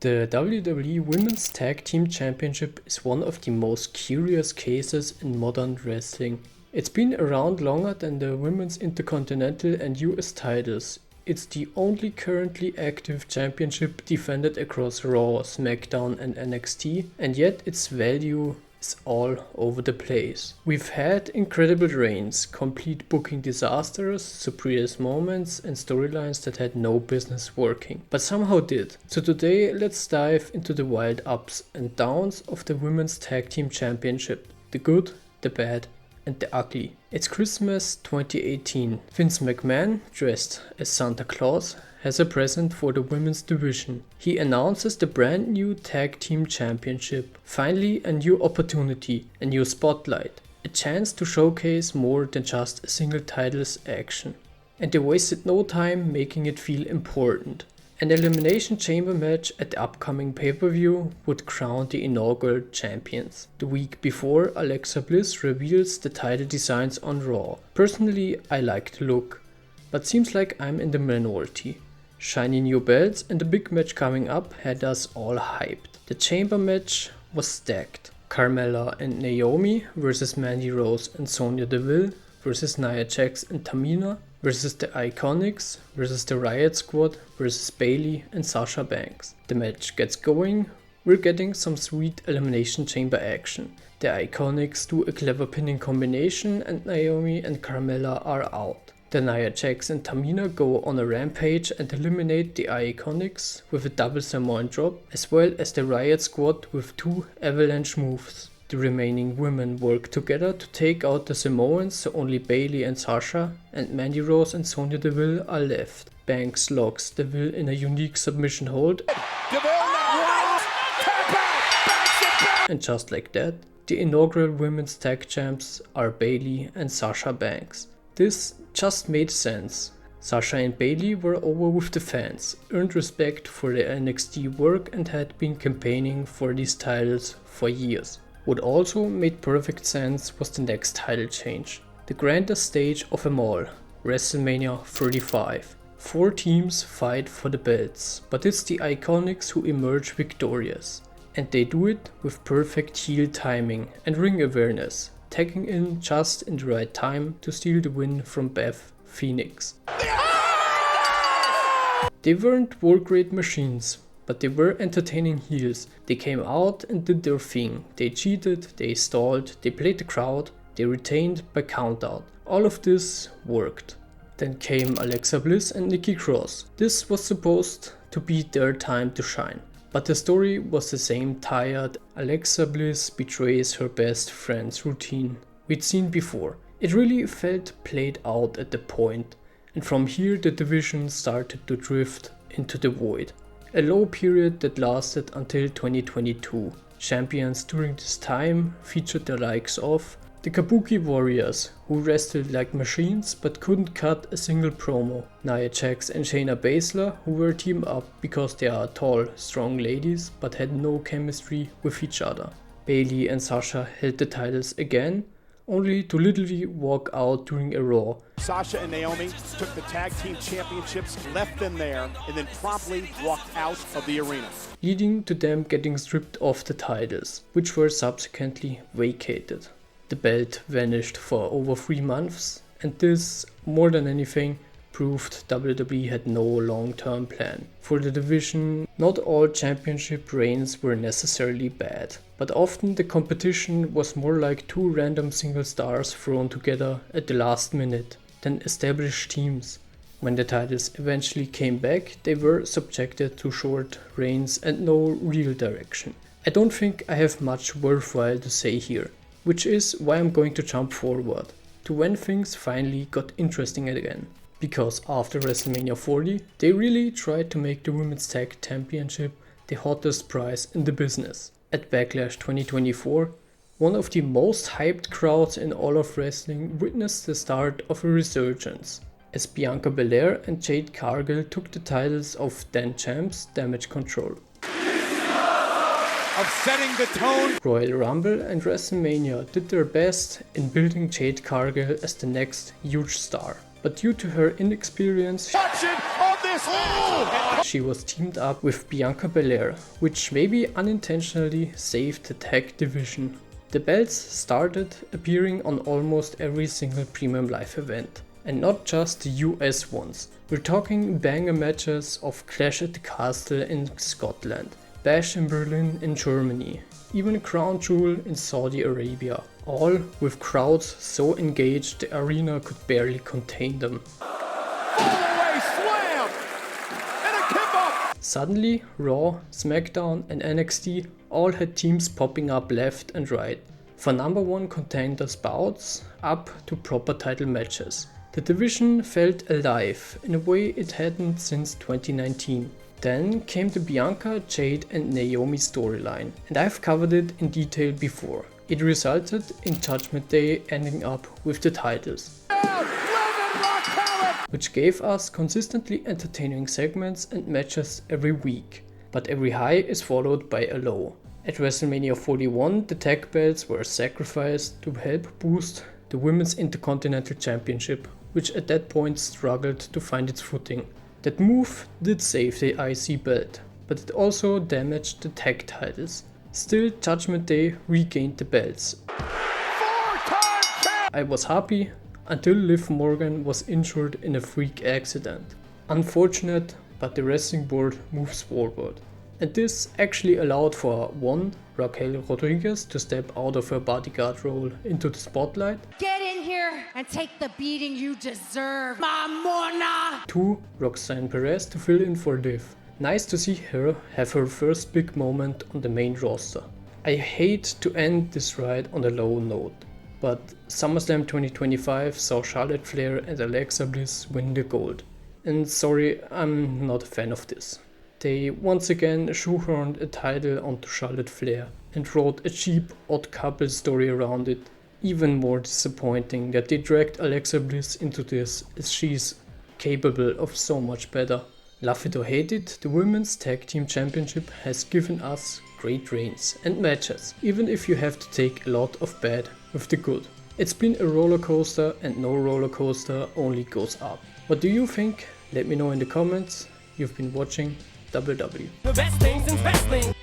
The WWE Women's Tag Team Championship is one of the most curious cases in modern wrestling. It's been around longer than the Women's Intercontinental and US titles. It's the only currently active championship defended across Raw, SmackDown and NXT, and yet its value is all over the place. We've had incredible reigns, complete booking disasters, surprise moments and storylines that had no business working, but somehow did. So today let's dive into the wild ups and downs of the Women's Tag Team Championship. The good, the bad and the ugly. It's Christmas 2018. Vince McMahon, dressed as Santa Claus, has a present for the women's division. He announces the brand new Tag Team Championship. Finally a new opportunity, a new spotlight, a chance to showcase more than just a single title's action. And they wasted no time making it feel important. An Elimination Chamber match at the upcoming pay-per-view would crown the inaugural champions. The week before, Alexa Bliss reveals the title designs on Raw. Personally, I like the look, but seems like I'm in the minority. Shiny new belts and the big match coming up had us all hyped. The chamber match was stacked. Carmella and Naomi versus Mandy Rose and Sonya Deville versus Nia Jax and Tamina versus the IIconics versus the Riot Squad versus Bayley and Sasha Banks. The match gets going. We're getting some sweet Elimination Chamber action. The IIconics do a clever pinning combination and Naomi and Carmella are out. The Nia Jax and Tamina go on a rampage and eliminate the IIconics with a double Samoan drop, as well as the Riot Squad with 2 avalanche moves. The remaining women work together to take out the Samoans, so only Bayley and Sasha and Mandy Rose and Sonya Deville are left. Banks locks Deville in a unique submission hold, and just like that, the inaugural women's tag champs are Bayley and Sasha Banks. This just made sense. Sasha and Bayley were over with the fans, earned respect for their NXT work and had been campaigning for these titles for years. What also made perfect sense was the next title change. The grandest stage of them all, WrestleMania 35. 4 teams fight for the belts, but it's the IIconics who emerge victorious. And they do it with perfect heel timing and ring awareness, tagging in just in the right time to steal the win from Beth Phoenix. They weren't work-rate machines, but they were entertaining heels. They came out and did their thing. They cheated, they stalled, they played the crowd, they retained by countout. All of this worked. Then came Alexa Bliss and Nikki Cross. This was supposed to be their time to shine. But the story was the same tired Alexa Bliss betrays her best friend's routine we'd seen before. It really felt played out at the point, and from here the division started to drift into the void. A low period that lasted until 2022. Champions during this time featured the likes of the Kabuki Warriors, who wrestled like machines but couldn't cut a single promo. Nia Jax and Shayna Baszler, who were teamed up because they are tall, strong ladies but had no chemistry with each other. Bayley and Sasha held the titles again, only to literally walk out during a Raw. Sasha and Naomi took the tag team championships, left them there, and then promptly walked out of the arena, leading to them getting stripped of the titles, which were subsequently vacated. The belt vanished for over 3 months, and this, more than anything, proved WWE had no long-term plan. For the division, not all championship reigns were necessarily bad, but often the competition was more like 2 random single stars thrown together at the last minute than established teams. When the titles eventually came back, they were subjected to short reigns and no real direction. I don't think I have much worthwhile to say here, which is why I'm going to jump forward to when things finally got interesting again. Because after WrestleMania 40, they really tried to make the Women's Tag Championship the hottest prize in the business. At Backlash 2024, one of the most hyped crowds in all of wrestling witnessed the start of a resurgence, as Bianca Belair and Jade Cargill took the titles of then champs Damage Control. of setting the tone. Royal Rumble and WrestleMania did their best in building Jade Cargill as the next huge star. But due to her inexperience, Watch it on this this match. She was teamed up with Bianca Belair, which maybe unintentionally saved the tag division. The belts started appearing on almost every single premium live event. And not just the US ones. We're talking banger matches of Clash at the Castle in Scotland, Bash in Berlin in Germany, even Crown Jewel in Saudi Arabia. All with crowds so engaged the arena could barely contain them. Fallaway slam and a kickoff. Suddenly, Raw, SmackDown and NXT all had teams popping up left and right. For number one contenders bouts up to proper title matches. The division felt alive in a way it hadn't since 2019. Then came the Bianca, Jade and Naomi storyline, and I've covered it in detail before. It resulted in Judgment Day ending up with the titles, which gave us consistently entertaining segments and matches every week. But every high is followed by a low. At WrestleMania 41, the tag belts were sacrificed to help boost the Women's Intercontinental Championship, which at that point struggled to find its footing. That move did save the IC belt, but it also damaged the tag titles. Still, Judgment Day regained the belts. I was happy until Liv Morgan was injured in a freak accident. Unfortunate, but the wrestling board moves forward. And this actually allowed for one, Raquel Rodriguez to step out of her bodyguard role into the spotlight. Get in here and take the beating you deserve, Mamona! 2, Roxanne Perez to fill in for Liv. Nice to see her have her first big moment on the main roster. I hate to end this ride on a low note, but SummerSlam 2025 saw Charlotte Flair and Alexa Bliss win the gold. And sorry, I'm not a fan of this. They once again shoehorned a title onto Charlotte Flair and wrote a cheap odd couple story around it. Even more disappointing that they dragged Alexa Bliss into this, as she's capable of so much better. Love it or hate it, the Women's Tag Team Championship has given us great reigns and matches, even if you have to take a lot of bad with the good. It's been a roller coaster and no roller coaster only goes up. What do you think? Let me know in the comments. You've been watching WW. The best things in wrestling.